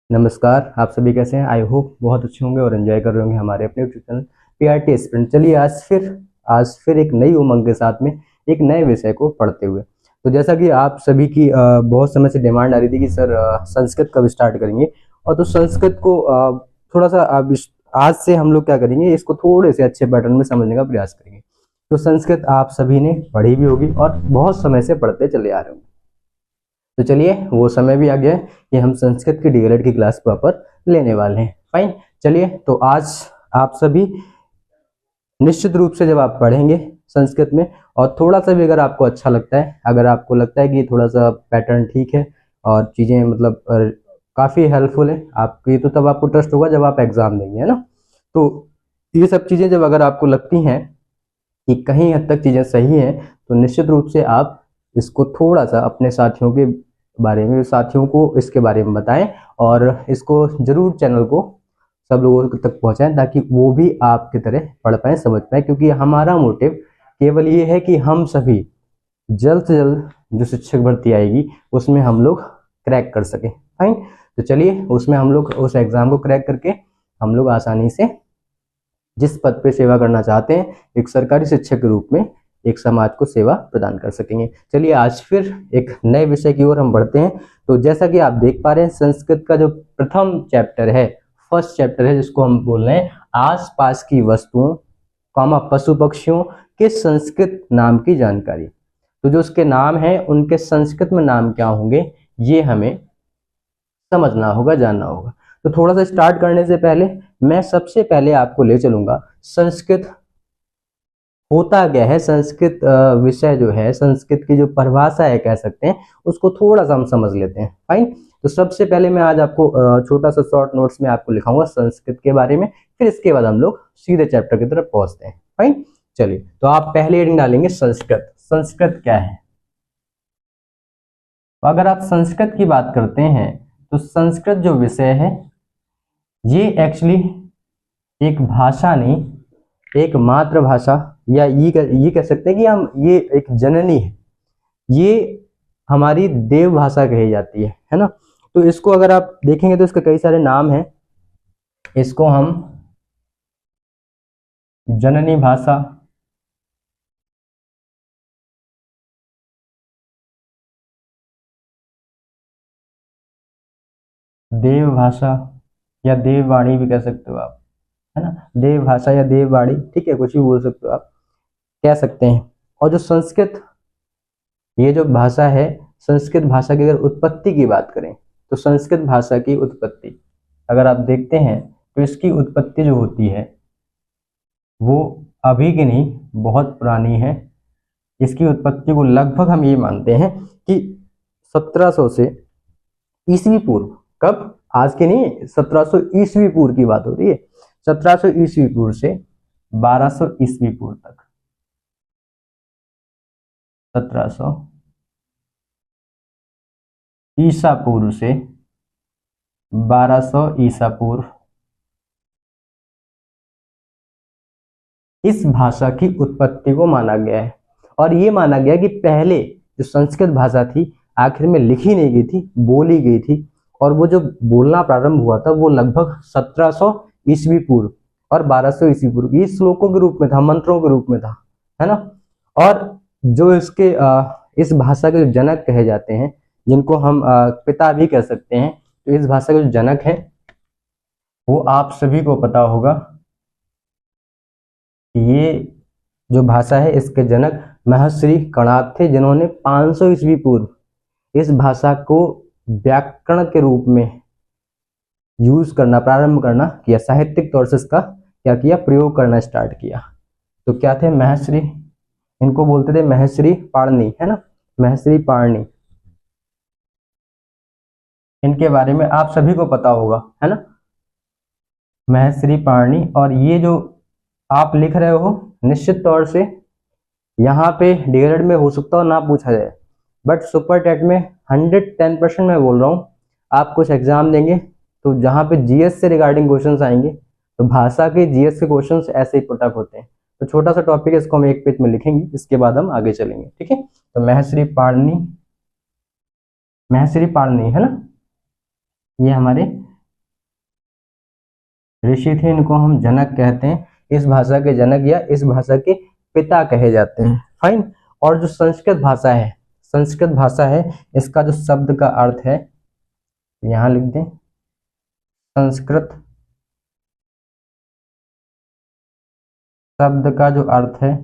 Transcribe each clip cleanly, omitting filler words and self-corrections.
नमस्कार, आप सभी कैसे हैं? आई होप बहुत अच्छे होंगे और एंजॉय कर रहे होंगे हमारे अपने यूट्यूब चैनल पीआरटी एस्पिरेंट। चलिए आज फिर एक नई उमंग के साथ में एक नए विषय को पढ़ते हुए। तो जैसा कि आप सभी की बहुत समय से डिमांड आ रही थी कि सर संस्कृत कब स्टार्ट करेंगे, और तो संस्कृत को थोड़ा सा आज से हम लोग क्या करेंगे, इसको थोड़े से अच्छे पैटर्न में समझने का प्रयास करेंगे। तो संस्कृत आप सभी ने पढ़ी भी होगी और बहुत समय से पढ़ते चले आ रहे होंगे। तो चलिए वो समय भी आ गया है कि हम संस्कृत की डीएलएड की क्लास प्रॉपर लेने वाले हैं। फाइन, चलिए तो आज आप सभी निश्चित रूप से जब आप पढ़ेंगे संस्कृत में और थोड़ा सा भी अगर आपको अच्छा लगता है, अगर आपको लगता है कि थोड़ा सा पैटर्न ठीक है और चीज़ें मतलब काफ़ी हेल्पफुल है आपकी, तो तब आपको ट्रस्ट होगा जब आप एग्ज़ाम देंगे, है ना। तो ये सब चीज़ें जब अगर आपको लगती हैं कि कहीं हद तक चीज़ें सही हैं, तो निश्चित रूप से आप इसको थोड़ा सा अपने साथियों के बारे में, साथियों को इसके बारे में बताएं और इसको जरूर चैनल को सब लोगों तक पहुंचाएं ताकि वो भी आपकी तरह पढ़ पाए, समझ पाए। क्योंकि हमारा मोटिव केवल ये है कि हम सभी जल्द से जल्द जो शिक्षक भर्ती आएगी उसमें हम लोग क्रैक कर सकें। फाइन, तो चलिए उसमें हम लोग उस एग्जाम को क्रैक करके हम लोग आसानी से जिस पद पे सेवा करना चाहते हैं, एक सरकारी शिक्षक के रूप में एक समाज को सेवा प्रदान कर सकेंगे। चलिए आज फिर एक नए विषय की ओर हम बढ़ते हैं। तो जैसा कि आप देख पा रहे हैं, संस्कृत का जो प्रथम चैप्टर है, फर्स्ट चैप्टर है, जिसको हम बोल रहे हैं आसपास की वस्तुओं पशु पक्षियों के संस्कृत नाम की जानकारी। तो जो उसके नाम है उनके संस्कृत में नाम क्या होंगे, ये हमें समझना होगा, जानना होगा। तो थोड़ा सा स्टार्ट करने से पहले मैं सबसे पहले आपको ले चलूंगा संस्कृत होता क्या है। संस्कृत विषय जो है, संस्कृत की जो परिभाषा है कह सकते हैं, उसको थोड़ा सा हम समझ लेते हैं। फाइन, तो सबसे पहले मैं आज आपको छोटा सा शॉर्ट नोट्स में आपको लिखाऊंगा संस्कृत के बारे में, फिर इसके बाद हम लोग सीधे चैप्टर की तरफ पहुंचते हैं। फाइन, चलिए तो आप पहले हेडिंग डालेंगे संस्कृत। संस्कृत क्या है? तो अगर आप संस्कृत की बात करते हैं तो संस्कृत जो विषय है ये एक्चुअली एक भाषा नहीं, एक मातृभाषा, या ये कह सकते हैं कि हम ये एक जननी है, ये हमारी देव भाषा कही जाती है ना। तो इसको अगर आप देखेंगे तो इसके कई सारे नाम हैं। इसको हम जननी भाषा, देव भाषा या देववाणी भी कह सकते हो आप, है ना। देव भाषा या देववाणी, ठीक है, कुछ भी बोल सकते हो आप, कह सकते हैं। और जो संस्कृत ये जो भाषा है, संस्कृत भाषा की अगर उत्पत्ति की बात करें तो संस्कृत भाषा की उत्पत्ति अगर आप देखते हैं तो इसकी उत्पत्ति जो होती है वो अभी की नहीं, बहुत पुरानी है। इसकी उत्पत्ति को लगभग हम ये मानते हैं कि 1700 से ईसवी पूर्व, कब, आज के नहीं, 1700 ईसवी पूर्व की बात हो रही है। 1700 ईसवी पूर्व से 1200 ईसवी पूर्व तक, 1700 ईसा पूर्व से 1200 ईसा पूर्व, इस भाषा की उत्पत्ति को माना गया है। और ये माना गया कि पहले जो संस्कृत भाषा थी आखिर में लिखी नहीं गई थी, बोली गई थी। और वो जो बोलना प्रारंभ हुआ था वो लगभग 1700 ईस्वी पूर्व और 1200 ईस्वी पूर्व, ये श्लोकों के रूप में था, मंत्रों के रूप में था, है ना। और जो इसके इस भाषा के जो जनक कहे जाते हैं, जिनको हम पिता भी कह सकते हैं, तो इस भाषा के जो जनक हैं वो आप सभी को पता होगा। ये जो भाषा है इसके जनक महर्षि कणाद थे, जिन्होंने 500 ईस्वी पूर्व इस भाषा को व्याकरण के रूप में यूज करना, प्रारंभ करना किया, साहित्यिक तौर से इसका क्या किया, प्रयोग करना स्टार्ट किया। तो क्या थे महर्षि, इनको बोलते थे महर्षि पाणिनि, है ना, महर्षि पाणिनि। इनके बारे में आप सभी को पता होगा, है ना, महर्षि पाणिनि। और ये जो आप लिख रहे हो, निश्चित तौर से यहाँ पे डीएलएड में हो सकता हो ना पूछा जाए, बट सुपर टेट में 110% मैं बोल रहा हूँ, आप कुछ एग्जाम देंगे तो जहाँ पे जीएस से रिगार्डिंग क्वेश्चंस आएंगे तो भाषा के जीएस के क्वेश्चंस ऐसे ही पुटअप होते हैं। तो छोटा सा टॉपिक है, इसको हम एक पेज में लिखेंगे, इसके बाद हम आगे चलेंगे, ठीक है। तो महर्षि पाणिनि, महर्षि पाणिनि, है ना, ये हमारे ऋषि थे, इनको हम जनक कहते हैं, इस भाषा के जनक या इस भाषा के पिता कहे जाते हैं। फाइन। और जो संस्कृत भाषा है, इसका जो शब्द का अर्थ है, यहां लिख दें, संस्कृत शब्द का जो अर्थ है,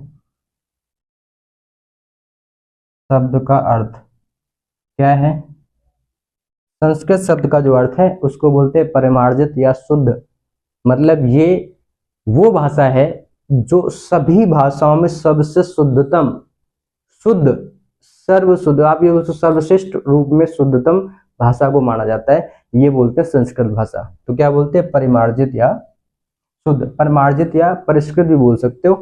शब्द का अर्थ क्या है? संस्कृत शब्द का जो अर्थ है उसको बोलते हैं परिमार्जित या शुद्ध। मतलब ये वो भाषा है जो सभी भाषाओं में सबसे शुद्धतम, शुद्ध, सर्व शुद्ध, आप ये उसको सर्वश्रेष्ठ रूप में शुद्धतम भाषा को माना जाता है, ये बोलते हैं संस्कृत भाषा। तो क्या बोलते हैं? परिमार्जित या शुद्ध। परिमार्जित या परिष्कृत भी बोल सकते हो,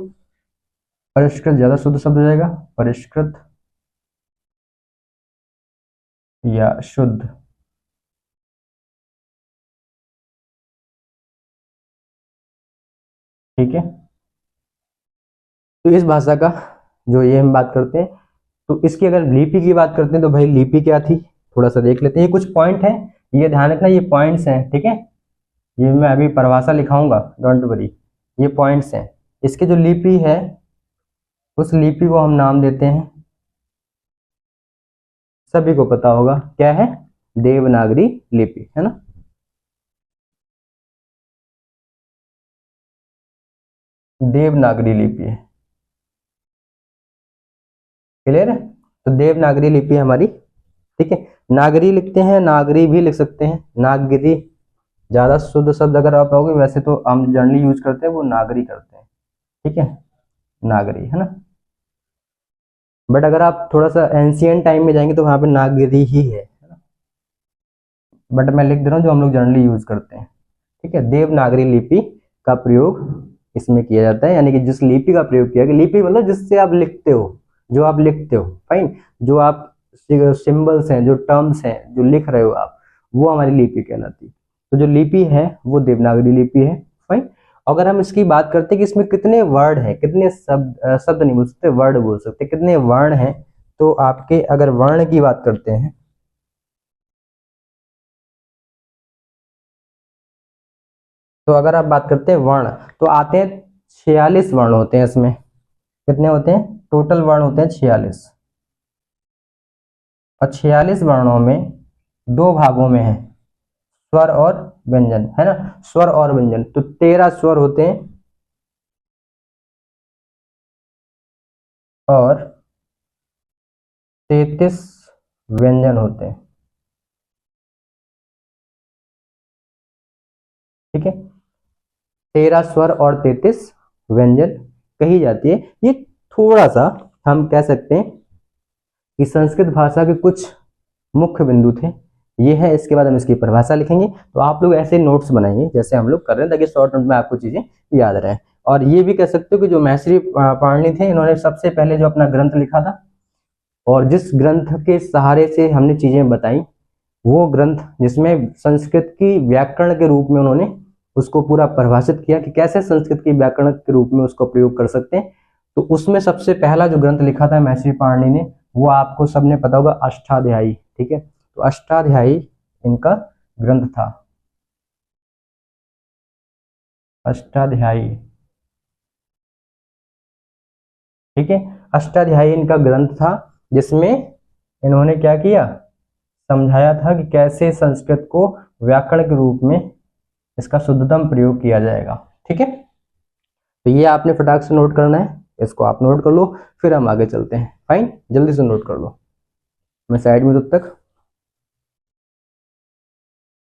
परिष्कृत ज्यादा शुद्ध शब्द हो जाएगा, परिष्कृत या शुद्ध। ठीक है। तो इस भाषा का जो ये हम बात करते हैं, तो इसकी अगर लिपि की बात करते हैं तो भाई लिपि क्या थी, थोड़ा सा देख लेते हैं। ये कुछ पॉइंट है, ये ध्यान रखना, ये पॉइंट्स हैं, ठीक है। ये मैं अभी परिभाषा लिखाऊंगा, डोंट वरी, ये पॉइंट्स हैं। इसकी जो लिपि है, उस लिपि को हम नाम देते हैं, सभी को पता होगा क्या है, देवनागरी लिपि, है ना। देवनागरी लिपि है, क्लियर है। तो देवनागरी लिपि हमारी, ठीक है। नागरी लिखते हैं, नागरी भी लिख सकते हैं, नागरी ज्यादा शुद्ध शब्द अगर आप पाओगे, वैसे तो हम जनरली यूज करते हैं वो नागरी करते हैं, ठीक है, नागरी, है ना। बट अगर आप थोड़ा सा एंशियंट टाइम में जाएंगे तो वहां पे नागरी ही है ना। बट मैं लिख दे रहा हूँ जो हम लोग जनरली यूज करते हैं, ठीक है। देवनागरी लिपि का प्रयोग इसमें किया जाता है, यानी कि जिस लिपि का प्रयोग किया गया, लिपि मतलब जिससे आप लिखते हो, जो आप लिखते हो, फाइन, जो आप सिंबल्स हैं, जो टर्म्स हैं, जो लिख रहे हो आप, वो हमारी लिपि कहलाती है। तो जो लिपि है वो देवनागरी लिपि है, फाइन। अगर हम इसकी बात करते हैं कि इसमें कितने वर्ड हैं, कितने शब्द, शब्द नहीं बोल सकते, वर्ड बोल सकते, कितने वर्ण हैं, तो आपके अगर वर्ण की बात करते हैं, तो अगर आप बात करते हैं वर्ण, तो आते हैं 46 वर्ण होते हैं इसमें। कितने होते हैं? टोटल वर्ण होते हैं 46। और 46 वर्णों में दो भागों में है, स्वर और व्यंजन, है ना। स्वर और व्यंजन, तो 13 स्वर होते हैं और 33 व्यंजन होते हैं, ठीक है। 13 स्वर और 33 व्यंजन कही जाती है। ये थोड़ा सा हम कह सकते हैं कि संस्कृत भाषा के कुछ मुख्य बिंदु थे, ये है। इसके बाद हम इसकी परिभाषा लिखेंगे। तो आप लोग ऐसे नोट्स बनाइए जैसे हम लोग कर रहे हैं, ताकि शॉर्ट नोट में आपको चीजें याद रहे। और ये भी कह सकते हो कि जो महर्षि पाणिनि थे, इन्होंने सबसे पहले जो अपना ग्रंथ लिखा था, और जिस ग्रंथ के सहारे से हमने चीजें बताई, वो ग्रंथ जिसमें संस्कृत की व्याकरण के रूप में उन्होंने उसको पूरा परिभाषित किया कि कैसे संस्कृत की व्याकरण के रूप में उसको प्रयोग कर सकते हैं। तो उसमें सबसे पहला जो ग्रंथ लिखा था महर्षि पाणिनि ने, वो आपको सबने पता होगा, अष्टाध्यायी, ठीक है। तो अष्टाध्यायी इनका ग्रंथ था, अष्टाध्यायी, ठीक है। अष्टाध्यायी इनका ग्रंथ था, जिसमें इन्होंने क्या किया, समझाया था कि कैसे संस्कृत को व्याकरण के रूप में इसका शुद्धतम प्रयोग किया जाएगा, ठीक है। तो ये आपने फटाक से नोट करना है, इसको आप नोट कर लो, फिर हम आगे चलते हैं। फाइन, जल्दी से नोट कर लो, मैं साइड में तब तक।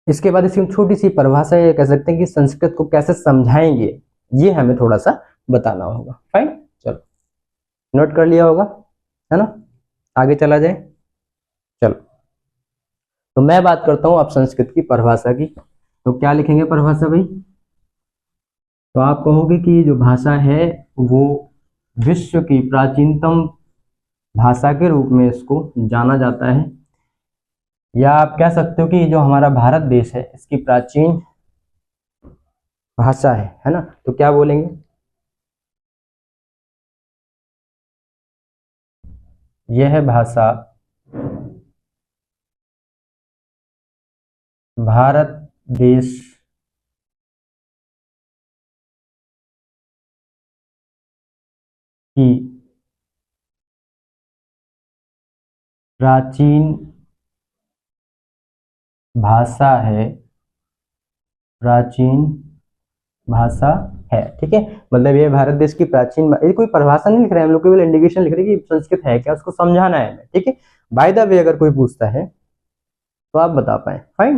इसके बाद इसकी छोटी सी परिभाषा ये कह सकते हैं कि संस्कृत को कैसे समझाएंगे, ये हमें थोड़ा सा बताना होगा। फाइन, चलो, नोट कर लिया होगा, है ना। आगे चला जाए, चलो। तो मैं बात करता हूं अब संस्कृत की परिभाषा की। तो क्या लिखेंगे परिभाषा भाई? तो आप कहोगे कि जो भाषा है वो विश्व की प्राचीनतम भाषा के रूप में इसको जाना जाता है, या आप कह सकते हो कि जो हमारा भारत देश है इसकी प्राचीन भाषा है ना। तो क्या बोलेंगे? यह भाषा भारत देश की प्राचीन भाषा है, प्राचीन भाषा है। ठीक है, मतलब ये भारत देश की प्राचीन, ये कोई परिभाषा नहीं लिख रहे हैं हम लोग, केवल इंडिकेशन लिख रहे हैं कि संस्कृत है क्या, उसको समझाना है हमें। ठीक है, बाय द वे अगर कोई पूछता है तो आप बता पाए, फाइन।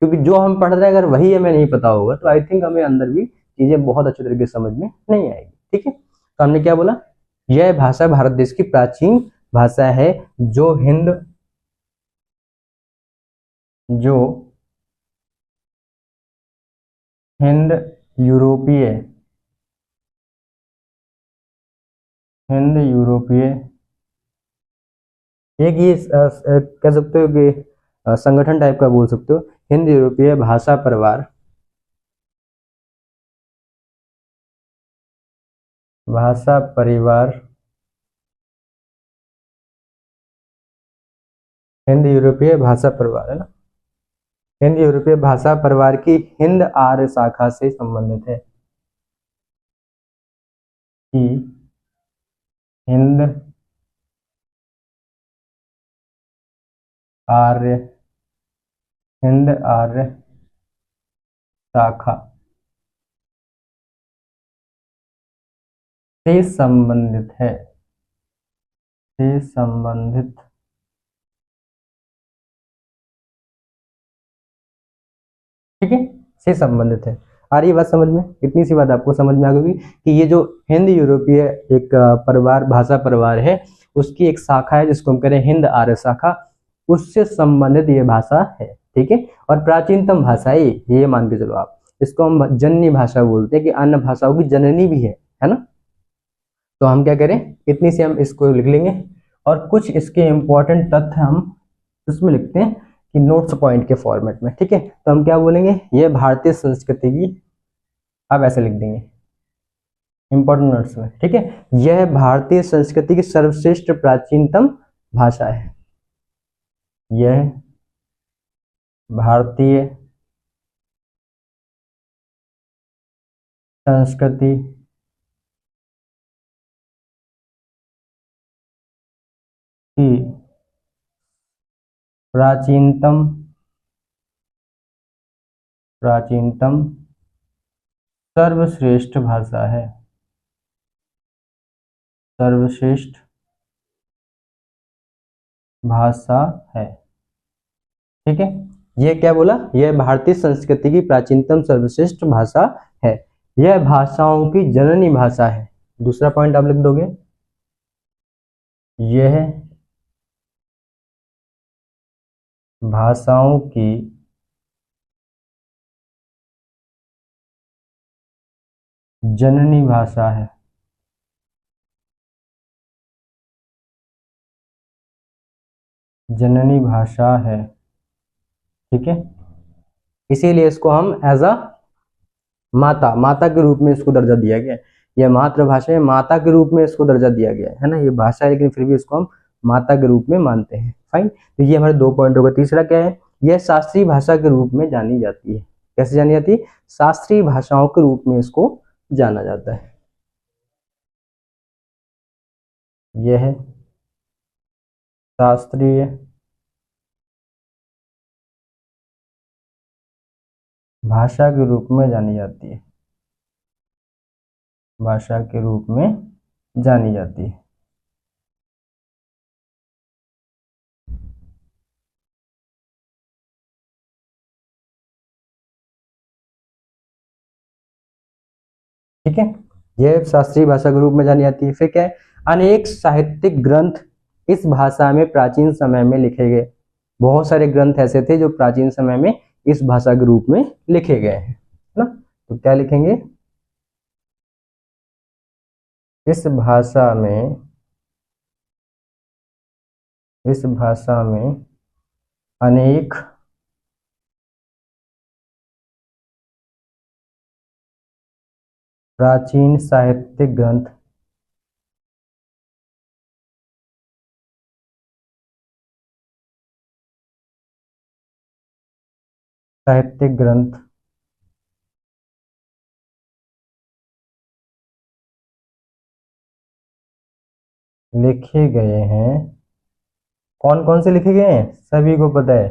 क्योंकि जो हम पढ़ रहे हैं अगर वही हमें नहीं पता होगा तो आई थिंक हमें अंदर भी चीजें बहुत अच्छे तरीके से समझ में नहीं आएगी। ठीक है, तो हमने क्या बोला, यह भाषा भारत देश की प्राचीन भाषा है जो जो हिंद यूरोपीय हिंद यूरोपीय एक ये कह सकते हो कि संगठन टाइप का बोल सकते हो, हिंद यूरोपीय भाषा परिवार, भाषा परिवार, हिंद यूरोपीय भाषा परिवार है ना, हिंद यूरोपीय भाषा परिवार की हिंद आर्य शाखा से संबंधित है, कि हिंद आर्य हिंद आर्य शाखा से संबंधित है, से संबंधित। ठीक है, से संबंधित है। आ रही है बात समझ में, इतनी सी बात आपको समझ में आ गई कि ये जो हिंद यूरोपीय एक परिवार, भाषा परिवार है, उसकी एक शाखा है जिसको हम कह रहे हैं हिंद आर्य शाखा, उससे संबंधित ये भाषा है। ठीक है, और प्राचीनतम भाषा है ये मान के चलो आप, इसको हम जननी भाषा बोलते हैं कि अन्य भाषाओं की जननी भी है ना। तो हम क्या करें, इतनी सी हम इसको लिख लेंगे और कुछ इसके इंपॉर्टेंट तथ्य हम इसमें लिखते हैं कि नोट्स पॉइंट के फॉर्मेट में। ठीक है, तो हम क्या बोलेंगे, ये भारतीय संस्कृति की, अब ऐसे लिख देंगे इंपॉर्टेंट नोट्स में। ठीक है, यह भारतीय संस्कृति की सर्वश्रेष्ठ प्राचीनतम भाषा है, यह भारतीय संस्कृति की प्राचीनतम प्राचीनतम सर्वश्रेष्ठ भाषा है, सर्वश्रेष्ठ भाषा है। ठीक है, ये क्या बोला, यह भारतीय संस्कृति की प्राचीनतम सर्वश्रेष्ठ भाषा है, यह भाषाओं की जननी भाषा है। दूसरा पॉइंट आप लिख दोगे, यह भाषाओं की जननी भाषा है, जननी भाषा है। ठीक है, इसीलिए इसको हम एज अ माता, माता के रूप में इसको दर्जा दिया गया है। यह मातृभाषा है, माता के रूप में इसको दर्जा दिया गया है ना, ये भाषा है लेकिन फिर भी इसको हम माता के रूप में मानते हैं। फाइन, तो ये हमारे 2 पॉइंट हो गए। तीसरा क्या है, यह शास्त्रीय भाषा के रूप में जानी जाती है। कैसे जानी जाती है, शास्त्रीय भाषाओं के रूप में इसको जाना जाता है। यह शास्त्रीय भाषा के रूप में जानी जाती है, भाषा के रूप में जानी जाती है। ठीक है, यह शास्त्रीय भाषा के रूप में जानी जाती है। फिर क्या है, अनेक साहित्यिक ग्रंथ इस भाषा में प्राचीन समय में लिखे गए। बहुत सारे ग्रंथ ऐसे थे जो प्राचीन समय में इस भाषा के रूप में लिखे गए हैं, है ना। तो क्या लिखेंगे, इस भाषा में, इस भाषा में अनेक प्राचीन साहित्यिक ग्रंथ, साहित्यिक ग्रंथ लिखे गए हैं। कौन कौन से लिखे गए हैं सभी को पता है।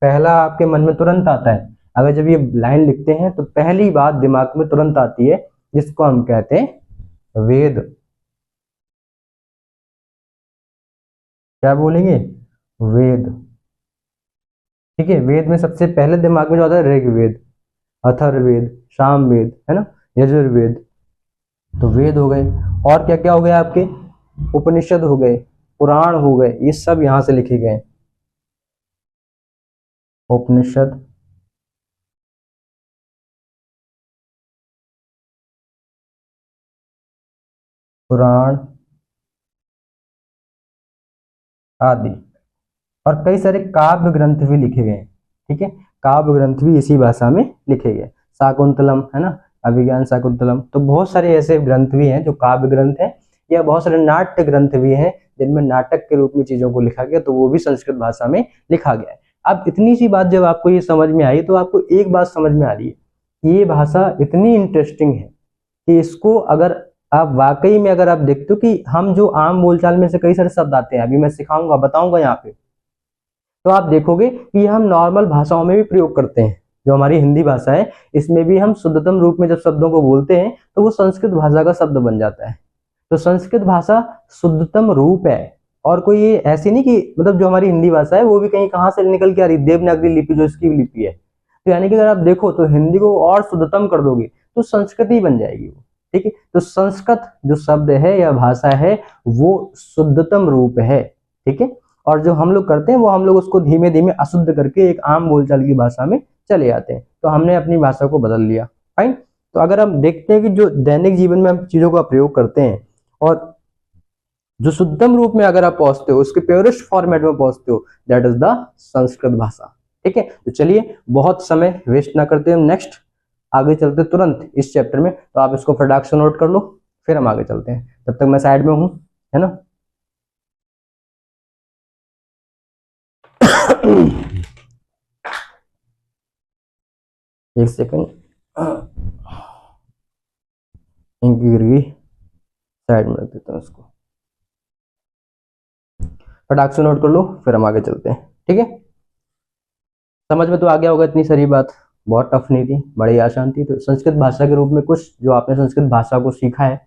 पहला आपके मन में तुरंत आता है, अगर जब ये लाइन लिखते हैं तो पहली बात दिमाग में तुरंत आती है, जिसको हम कहते हैं वेद। क्या बोलेंगे? वेद। ठीक है, वेद में सबसे पहले दिमाग में जो आता है ऋग्वेद, अथर्ववेद, सामवेद, है ना, यजुर्वेद। तो वेद हो गए। और क्या क्या हो गया आपके? उपनिषद हो गए, पुराण हो गए, ये सब यहां से लिखे गए। उपनिषद, पुराण आदि। और कई सारे काव्य ग्रंथ भी लिखे गए हैं। ठीक है, काव्य ग्रंथ भी इसी भाषा में लिखे गए। शाकुंतलम, है ना, अभिज्ञान शाकुंतलम। तो बहुत सारे ऐसे ग्रंथ भी हैं जो काव्य ग्रंथ हैं, या बहुत सारे नाट्य ग्रंथ भी हैं जिनमें नाटक के रूप में चीजों को लिखा गया, तो वो भी संस्कृत भाषा में लिखा गया है। अब इतनी सी बात जब आपको ये समझ में आई, तो आपको एक बात समझ में आ रही है कि ये भाषा इतनी इंटरेस्टिंग है कि इसको अगर आप वाकई में अगर आप देखते हो कि हम जो आम बोलचाल में से कई सारे शब्द आते हैं, अभी मैं सिखाऊंगा, बताऊंगा यहाँ पे, तो आप देखोगे कि हम नॉर्मल भाषाओं में भी प्रयोग करते हैं। जो हमारी हिंदी भाषा है, इसमें भी हम शुद्धतम रूप में जब शब्दों को बोलते हैं तो वो संस्कृत भाषा का शब्द बन जाता है। तो संस्कृत भाषा शुद्धतम रूप है। और कोई ये ऐसी नहीं कि मतलब जो हमारी हिंदी भाषा है वो भी कहीं कहाँ से निकल के आ रही, देवनागरी लिपि जो इसकी लिपि है। तो यानी कि अगर आप देखो तो हिंदी को और शुद्धतम कर दोगे तो संस्कृत ही बन जाएगी वो। ठीक है, तो संस्कृत जो शब्द है या भाषा है वो शुद्धतम रूप है। ठीक है, और जो हम लोग करते हैं वो हम लोग उसको धीमे धीमे अशुद्ध करके एक आम बोलचाल की भाषा में चले जाते हैं। तो हमने अपनी भाषा को बदल लिया। फाइन। तो अगर हम देखते हैं कि जो दैनिक जीवन में हम चीजों का प्रयोग करते हैं और जो शुद्धतम रूप में अगर आप पहुंचते हो, उसके प्योरेस्ट फॉर्मेट में पहुंचते हो, दैट इज द संस्कृत भाषा। ठीक है, तो चलिए बहुत समय वेस्ट ना करते हुए नेक्स्ट आगे चलते तुरंत इस चैप्टर में। तो आप इसको फटाक से नोट कर लो, फिर हम आगे चलते हैं। तब तक मैं साइड में हूं, है ना। एक सेकंड, इनकी गिर गई, साइड में रख देता हूँ इसको। फटाक से नोट कर लो, फिर हम आगे चलते हैं। ठीक है, समझ में तो आ गया होगा, इतनी सारी बात बहुत टफ नहीं थी, बड़ी आसान थी। तो संस्कृत भाषा के रूप में कुछ जो आपने संस्कृत भाषा को सीखा है,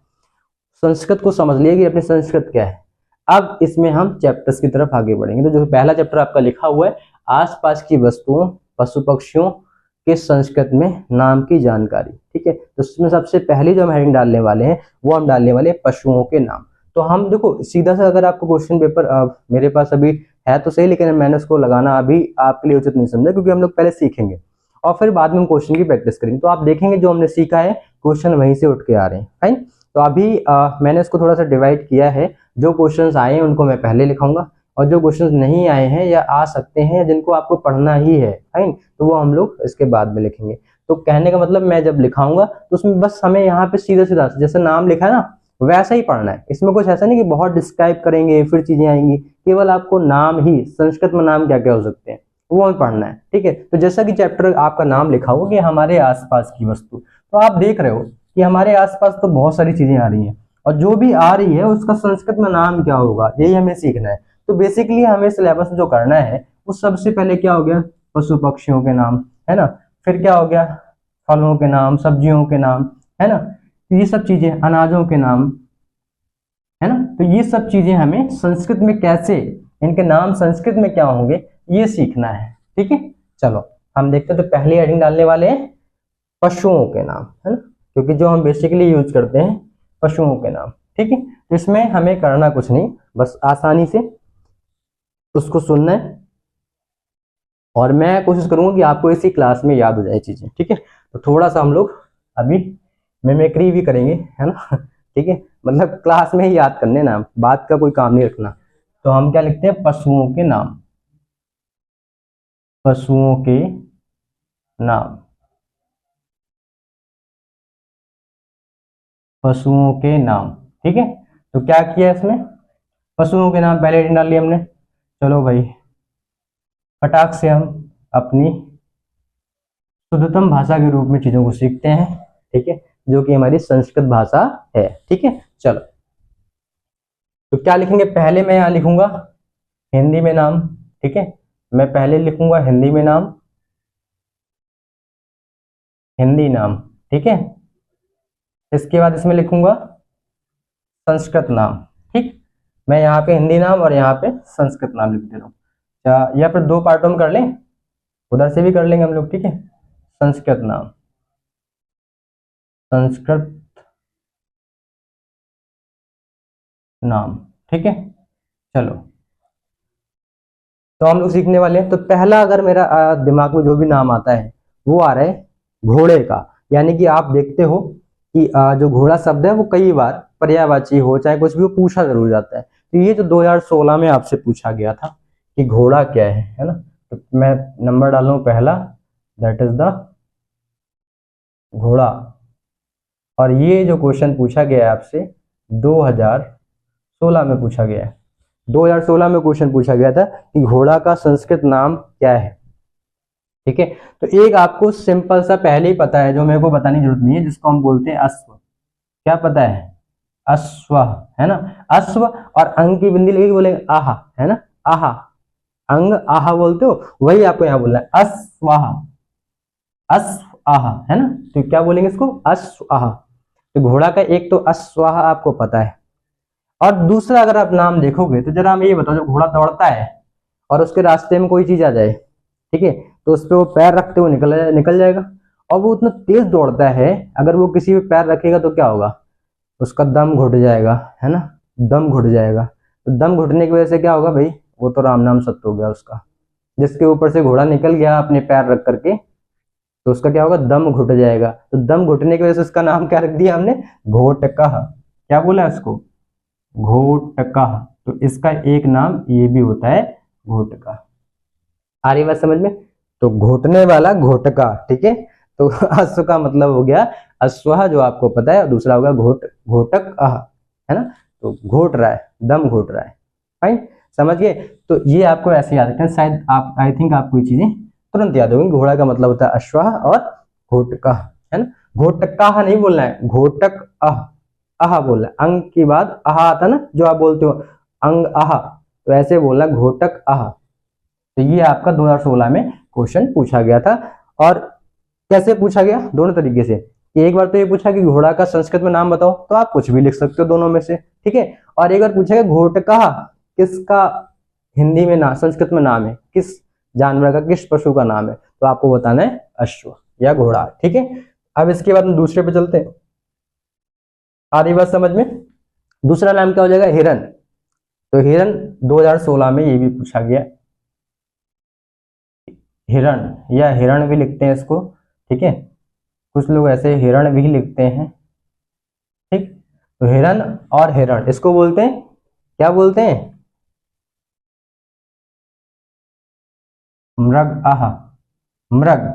संस्कृत को समझ लिया कि अपनी संस्कृत क्या है। अब इसमें हम चैप्टर्स की तरफ आगे बढ़ेंगे। तो जो पहला चैप्टर आपका लिखा हुआ है, आसपास की वस्तुओं, पशु पक्षियों के संस्कृत में नाम की जानकारी। ठीक है, तो इसमें सबसे पहली जो हम हेडिंग डालने वाले हैं वो हम डालने वाले हैं पशुओं के नाम। तो हम देखो सीधा सा, अगर आपको क्वेश्चन पेपर मेरे पास अभी है तो सही, लेकिन मैंने उसको लगाना अभी आपके लिए उचित नहीं समझा, क्योंकि हम लोग पहले सीखेंगे और फिर बाद में हम क्वेश्चन की प्रैक्टिस करेंगे। तो आप देखेंगे जो हमने सीखा है क्वेश्चन वहीं से उठ के आ रहे हैं। फाइन। तो अभी मैंने इसको थोड़ा सा डिवाइड किया है। जो क्वेश्चंस आए हैं उनको मैं पहले लिखाऊंगा, और जो क्वेश्चंस नहीं आए हैं या आ सकते हैं या जिनको आपको पढ़ना ही है, फाइन, तो वो हम लोग इसके बाद में लिखेंगे। तो कहने का मतलब, मैं जब लिखाऊंगा तो उसमें बस हमें यहाँ पे सीधा सीधा जैसे नाम लिखा है ना वैसा ही पढ़ना है। इसमें कुछ ऐसा नहीं कि बहुत डिस्क्राइब करेंगे फिर चीजें आएंगी, केवल आपको नाम ही, संस्कृत में नाम क्या क्या हो सकते हैं वो हमें पढ़ना है। ठीक है, तो जैसा कि चैप्टर आपका नाम लिखा होगा कि हमारे आसपास की वस्तु, तो आप देख रहे हो कि हमारे आसपास तो बहुत सारी चीजें आ रही हैं, और जो भी आ रही है उसका संस्कृत में नाम क्या होगा यही हमें सीखना है। तो बेसिकली हमें सिलेबस में जो करना है वो सबसे पहले क्या हो गया, पशु पक्षियों के नाम, है ना। फिर क्या हो गया, फलों के नाम, सब्जियों के नाम, है ना। तो ये सब चीजें, अनाजों के नाम, है ना। तो ये सब चीजें हमें संस्कृत में कैसे, इनके नाम संस्कृत में क्या होंगे ये सीखना है। ठीक है, चलो हम देखते हैं। तो पहली हेडिंग डालने वाले हैं पशुओं के नाम, है ना, क्योंकि जो हम बेसिकली यूज करते हैं पशुओं के नाम। ठीक है, तो इसमें हमें करना कुछ नहीं, बस आसानी से उसको सुनना है, और मैं कोशिश करूंगा कि आपको इसी क्लास में याद हो जाए चीजें। ठीक है, तो थोड़ा सा हम लोग अभी मिमिक्री भी करेंगे, है ना। ठीक है, मतलब क्लास में ही याद करने ना, बात का कोई काम नहीं रखना। तो हम क्या लिखते हैं, पशुओं के नाम, पशुओं के नाम, पशुओं के नाम। ठीक है, तो क्या किया इसमें, पशुओं के नाम पहले डाल लिए हमने। चलो भाई फटाक से हम अपनी शुद्धतम भाषा के रूप में चीजों को सीखते हैं। ठीक है, जो कि हमारी संस्कृत भाषा है। ठीक है, चलो तो क्या लिखेंगे, पहले मैं यहाँ लिखूंगा हिंदी में नाम, ठीक है, मैं पहले लिखूंगा हिंदी में नाम, हिंदी नाम, ठीक है। इसके बाद इसमें लिखूंगा संस्कृत नाम, ठीक। मैं यहाँ पे हिंदी नाम और यहाँ पे संस्कृत नाम लिख दे रहा हूँ, या फिर दो पार्टों में कर लें, उधर से भी कर लेंगे हम लोग, ठीक है। संस्कृत नाम, संस्कृत नाम, ठीक है। चलो, तो हम लोग सीखने वाले हैं। तो पहला अगर मेरा दिमाग में जो भी नाम आता है वो आ रहा है घोड़े का, यानी कि आप देखते हो कि जो घोड़ा शब्द है वो कई बार पर्यायवाची हो चाहे कुछ भी हो, पूछा जरूर जाता है। तो ये जो 2016 में आपसे पूछा गया था कि घोड़ा क्या है ना, तो मैं नंबर डाल रहा हूं पहला, दैट इज द घोड़ा। और ये जो क्वेश्चन पूछा गया है आपसे 2016 में पूछा गया है, 2016 में क्वेश्चन पूछा गया था कि घोड़ा का संस्कृत नाम क्या है, ठीक है। तो एक आपको सिंपल सा पहले ही पता है, जो मेरे को बताने की जरूरत नहीं है, जिसको हम बोलते हैं अश्व। क्या पता है, अश्व, है ना। अश्व, और अंग की बिंदी लेके बोलेंगे आहा, है ना, आहा, अंग आहा बोलते हो, वही आपको यहाँ बोलना है अश्वाहा, अश्व आहा, है ना। तो क्या बोलेंगे इसको, अश्व आहा। तो घोड़ा का एक तो अश्वाहा आपको पता है, और दूसरा अगर आप नाम देखोगे तो जरा हमें ये बताओ, जो घोड़ा दौड़ता है और उसके रास्ते में कोई चीज आ जाए, ठीक है, तो उस पर वो पैर रखते हुए निकल जाएगा, और वो उतना तेज दौड़ता है, अगर वो किसी पे पैर रखेगा तो क्या होगा, उसका दम घुट जाएगा, है ना, दम घुट जाएगा। तो दम घुटने की वजह से क्या होगा भाई, वो तो राम नाम सत्य हो गया उसका। जिसके ऊपर से घोड़ा निकल गया अपने पैर रख करके, तो उसका क्या होगा, दम घुट जाएगा। तो दम घुटने की वजह से उसका नाम क्या रख दिया हमने, घोटका। क्या बोला इसको, घोटका। तो इसका एक नाम ये भी होता है घोटका। आ रही बात समझ में। तो घोटने वाला घोटका, ठीक है। तो अश्व का मतलब हो गया अश्व, जो आपको पता है, और दूसरा होगा घोटक आह, है ना। तो घोट रहा है, दम घोट रहा है, फाइन, समझ गए। तो ये आपको ऐसे याद रखना, शायद आप, आई थिंक आपको ये चीजें तुरंत याद होगी। घोड़ा का मतलब होता है अश्व और घोटका, है ना। घोटका नहीं बोलना है, घोटक आह, आहा बोलना है। अंग के बाद आहा आता ना, जो आप बोलते हो अंग आहा, तो ऐसे बोलना घोटक आहा। तो ये आपका 2016 में क्वेश्चन पूछा गया था। और कैसे पूछा गया, दोनों तरीके से। एक बार तो ये पूछा कि घोड़ा का संस्कृत में नाम बताओ, तो आप कुछ भी लिख सकते हो दोनों में से, ठीक है। और एक बार पूछा गया घोटका किसका हिंदी में संस्कृत में नाम है, किस जानवर का, किस पशु का नाम है, तो आपको बताना है अश्व या घोड़ा, ठीक है। अब इसके बाद हम दूसरे पे चलते हैं। आ रही बात समझ में। दूसरा नाम क्या हो जाएगा, हिरन। तो हिरन 2016 में ये भी पूछा गया, हिरण या हिरण भी लिखते हैं इसको, ठीक है। कुछ लोग ऐसे हिरण भी लिखते हैं, ठीक। तो हिरन और हिरण इसको बोलते हैं, क्या बोलते हैं, मृग आहा, मृग।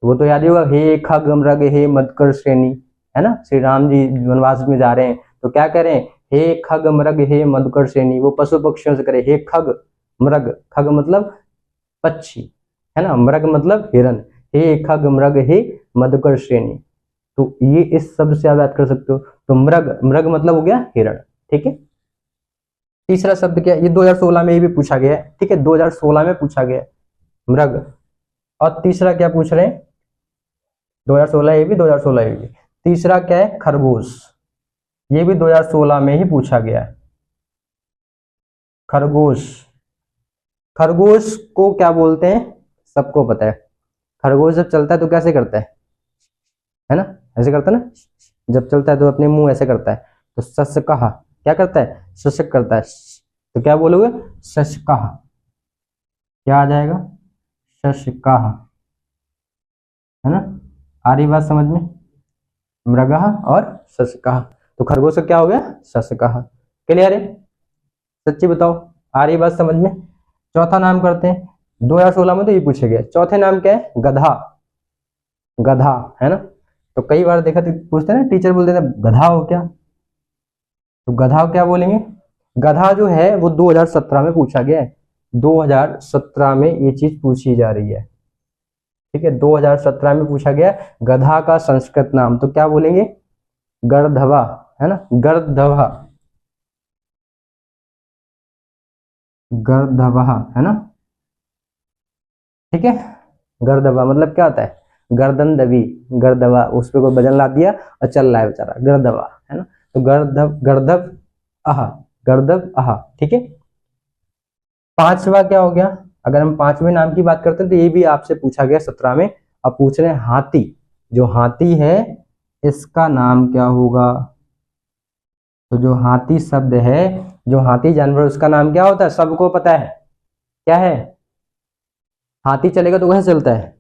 वो तो याद ही होगा, हे खग मृग हे मदकर श्रेणी, है ना। श्री राम जी वनवास में जा रहे हैं, तो क्या कह रहे हैं, हे खग मृग हे मधुकर श्रेणी। वो पशु पक्षियों से करे, हे खग मृग, खग मतलब पक्षी, है ना, मृग मतलब हिरन, हे खग मृग हे मधुकर श्रेणी। तो ये इस शब्द से आप याद कर सकते हो। तो मृग, मृग मतलब हो गया हिरण, ठीक है। तीसरा शब्द क्या है, ये 2016 में ये भी पूछा गया है, ठीक है, 2016 में पूछा गया है मृग। और तीसरा क्या पूछ रहे हैं, 2016 ये भी, 2016 ये भी। तीसरा क्या है, खरगोश। ये भी 2016 में ही पूछा गया है, खरगोश। खरगोश को क्या बोलते हैं, सबको पता है। खरगोश जब चलता है तो कैसे करता है ना, ऐसे करता है ना, जब चलता है तो अपने मुंह ऐसे करता है। तो सस कहा क्या करता है, शशक करता है। तो क्या बोलोगे, शश कहा, क्या आ जाएगा, शश कहा, है ना। आ रही बात समझ में, मृगः और शश कहा। तो खरगोश का क्या हो गया, शश कहा। क्लियर है, सच्ची बताओ, आ रही बात समझ में। चौथा नाम करते हैं, 2016 में तो ये पूछे गए। चौथे नाम क्या है, गधा, गधा, है ना। तो कई बार देखा तो पूछते हैं ना, टीचर बोलते थे गधा हो क्या, तो गधा क्या बोलेंगे। गधा जो है वो 2017 में पूछा गया है, 2017 में ये चीज पूछी जा रही है, ठीक है। 2017 में पूछा गया गधा का संस्कृत नाम, तो क्या बोलेंगे, गर्दभा, है ना, गर्दभा। गर्दभा, है ना, ठीक है। गर्दभा मतलब क्या होता है, गर्दन दबी, गर्दभा, उस पे कोई वजन ला दिया और चल रहा है बेचारा, गर्दभा, है ना। तो गर्दभ, गर्दभ आहा, गर्दभ आहा, ठीक है। पांचवा क्या हो गया, अगर हम पांचवें नाम की बात करते हैं तो ये भी आपसे पूछा गया 17 में। अब पूछ रहे हैं हाथी, जो हाथी है इसका नाम क्या होगा। तो जो हाथी शब्द है, जो हाथी जानवर, उसका नाम क्या होता है, सबको पता है, क्या है, हाथी चलेगा तो कैसे चलता है,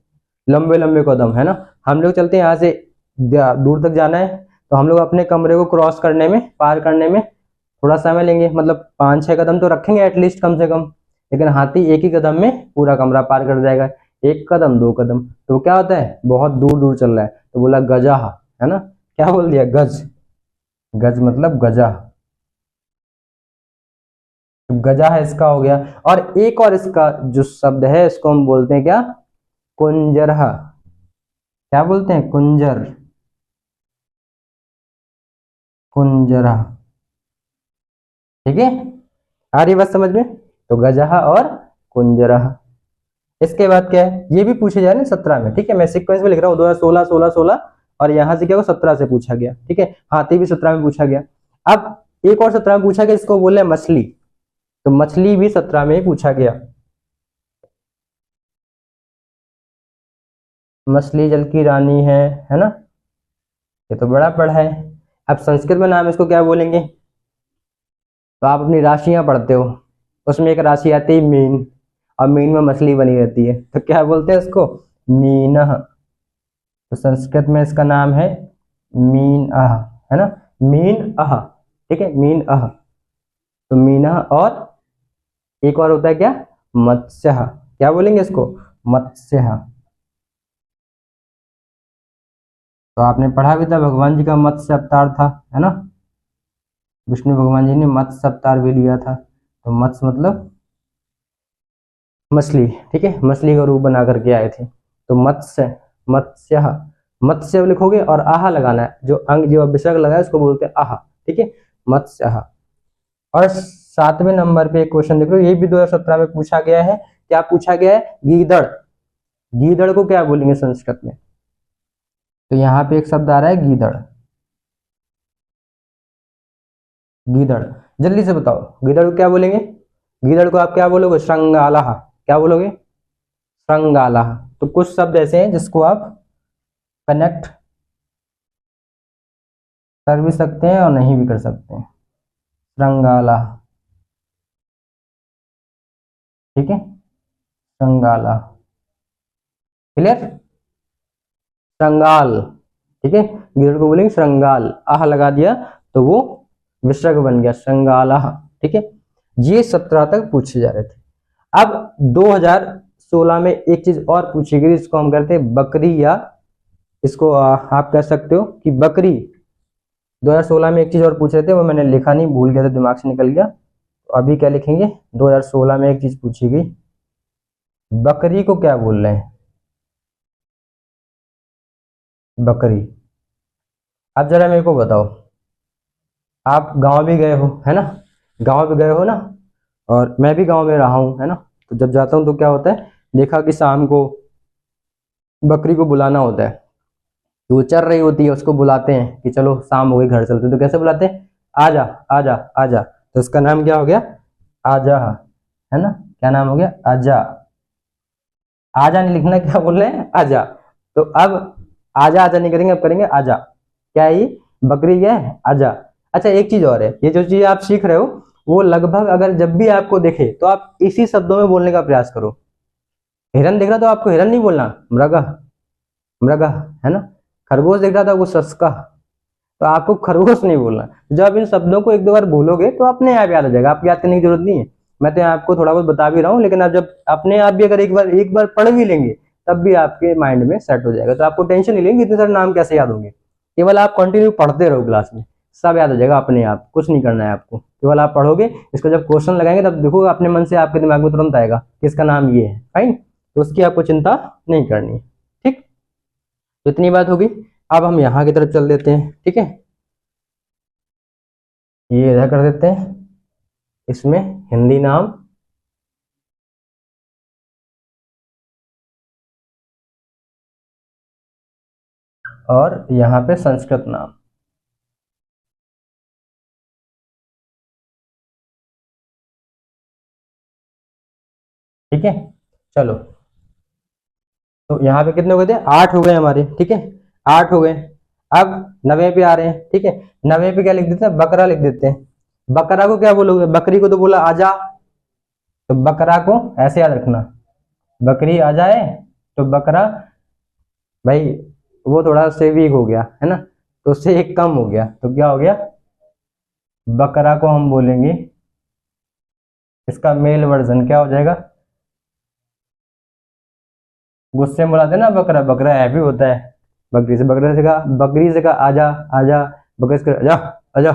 लंबे लंबे कदम, है ना। हम लोग चलते हैं यहाँ से दूर तक जाना है, तो हम लोग अपने कमरे को क्रॉस करने में, पार करने में थोड़ा समय लेंगे, मतलब 5-6 कदम तो रखेंगे एटलीस्ट कम से कम। लेकिन हाथी एक ही कदम में पूरा कमरा पार कर जाएगा, एक कदम, 2 कदम, तो क्या होता है, बहुत दूर दूर चल रहा है, तो बोला गजा, है ना, क्या बोल दिया, गज, गज मतलब गजा, तो गजा है इसका हो गया। और एक और इसका जो शब्द है इसको हम बोलते हैं क्या, कुंजरहा, क्या बोलते हैं, कुंजर, कुंजरा, ठीक है। आ रही बात समझ में, तो गजहा और कुंजरहा। इसके बाद क्या है, ये भी पूछे जा रहे हैं 17 में, ठीक है, मैं सीक्वेंस में लिख रहा हूँ, 2016, 16, 16, और यहां से क्या होगा, 17 से पूछा गया, ठीक है। हाथी भी 17 में पूछा गया। अब एक और 17 में पूछा गया, इसको बोले मछली, तो मछली भी 17 में ही पूछा गया। मछली जल की रानी है ना, ये तो बड़ा पढ़ा है। अब संस्कृत में नाम इसको क्या बोलेंगे, तो आप अपनी राशियां पढ़ते हो, उसमें एक राशि आती है मीन, और मीन में मछली बनी रहती है, तो क्या बोलते हैं इसको, मीन। तो संस्कृत में इसका नाम है मीन अह, है ना, मीन अह, ठीक है, मीन अह, तो मीना। और एक और होता है क्या, मत्स्य, क्या बोलेंगे इसको, मत्स्य। तो आपने पढ़ा भी था, भगवान जी का मत्स्य अवतार था, है ना, विष्णु भगवान जी ने मत्स्य अवतार भी लिया था। तो मत्स्य मतलब मछली, ठीक है, मछली का रूप बना करके आए थे, तो मत्स्य, मत्स्य, मत्स्य लिखोगे और आहा लगाना है, जो अंग, जो विसर्ग लगा है उसको बोलते हैं आहा, ठीक है, मत्स्य। और 7वें नंबर पे एक क्वेश्चन देख लो, ये भी 2017 में पूछा गया है, क्या पूछा गया है, गीदड़, गीदड़ को क्या बोलेंगे संस्कृत में, तो यहाँ पे एक शब्द आ रहा है गीदड़, गीदड़, जल्दी से बताओ गीदड़ को क्या बोलेंगे, गीदड़ को आप क्या बोलोगे, श्रृंगाला, क्या बोलोगे, श्रृंगाला। तो कुछ शब्द ऐसे हैं जिसको आप कनेक्ट कर भी सकते हैं और नहीं भी कर सकते हैं, श्रृंगाला, ठीक है, श्रृंगाला, क्लियर, श्रृंगाल, ठीक है, गीदड़ को बोलेंगे श्रृंगाल, आह लगा दिया तो वो विसर्ग बन गया, श्रृंगाला, ठीक है। ये 17 तक पूछे जा रहे थे। अब 2016 में एक चीज और पूछी गई, इसको हम करते हैं बकरी, या इसको आप कह सकते हो कि बकरी। 2016 में एक चीज और पूछ रहे थे, वो मैंने लिखा नहीं, भूल गया था, दिमाग से निकल गया, तो अभी क्या लिखेंगे, 2016 में एक चीज पूछी गई, बकरी को क्या बोल रहे हैं, बकरी। अब जरा मेरे को बताओ, आप गांव भी गए हो, है ना, गांव भी गए हो ना, और मैं भी गांव में रहा हूँ, है ना, तो जब जाता हूँ तो क्या होता है, देखा कि शाम को बकरी को बुलाना होता है, तो वो चर रही होती है, उसको बुलाते हैं कि चलो शाम हो गई घर चलते हैं, तो कैसे बुलाते हैं, आजा, आजा, आजा, तो उसका नाम क्या हो गया, आजा, है ना, क्या नाम हो गया, आजा, आजा नहीं लिखना, क्या बोल रहे हैं, आजा। तो अब आजा आजा नहीं करेंगे, अब करेंगे आजा, क्या है ये, बकरी क्या है, आजा। अच्छा एक चीज और है, ये जो चीज आप सीख रहे हो, वो लगभग अगर जब भी आपको दिखे तो आप इसी शब्दों में बोलने का प्रयास करो। हिरन दिख रहा तो आपको हिरन नहीं बोलना, मृगा, मृगा, है ना, खरगोश दिख रहा था वो सस्का, तो आपको खरगोश नहीं बोलना। जब इन शब्दों को 1-2 बार बोलोगे तो अपने आप याद आ जाएगा, आपको याद करने की जरूरत नहीं है, मैं तो आपको थोड़ा बहुत बता भी रहा हूँ, लेकिन आप जब अपने आप भी अगर एक बार पढ़ भी लेंगे तब भी आपके माइंड में सेट हो जाएगा, तो आपको टेंशन नहीं लेंगे इतने सारे नाम कैसे याद होंगे। केवल आप कंटिन्यू पढ़ते रहो क्लास में, सब याद हो जाएगा अपने आप, कुछ नहीं करना है आपको, केवल आप पढ़ोगे, इसको जब क्वेश्चन लगाएंगे तब देखोगे अपने मन से आपके दिमाग में तुरंत आएगा कि इसका नाम ये है, फाइन, तो उसकी आपको चिंता नहीं करनी है, ठीक। तो इतनी बात होगी, अब हम यहाँ की तरफ चल देते हैं, ठीक है, ये इधर कर देते हैं, इसमें हिंदी नाम और यहाँ पे संस्कृत नाम। ठीक है, चलो, तो यहाँ पे कितने हो गए थे, 8 हो गए हमारे। ठीक है, 8 हो गए। अब 9वें पे आ रहे हैं। ठीक है, 9वें पे क्या लिख देते हैं, बकरा लिख देते हैं। बकरा को क्या बोलोगे, बकरी को तो बोला आजा, तो बकरा को ऐसे याद रखना, बकरी आ जाए तो बकरा, भाई वो थोड़ा से वीक हो गया है ना, तो उससे एक कम हो गया, तो क्या हो गया, बकरा को हम बोलेंगे, इसका मेल वर्जन क्या हो जाएगा, गुस्से में बुलाते हैं ना बकरा, बकरा हैवी होता है, बकरी से कहा आजा आजा, बकरी से कहा आजा आजा,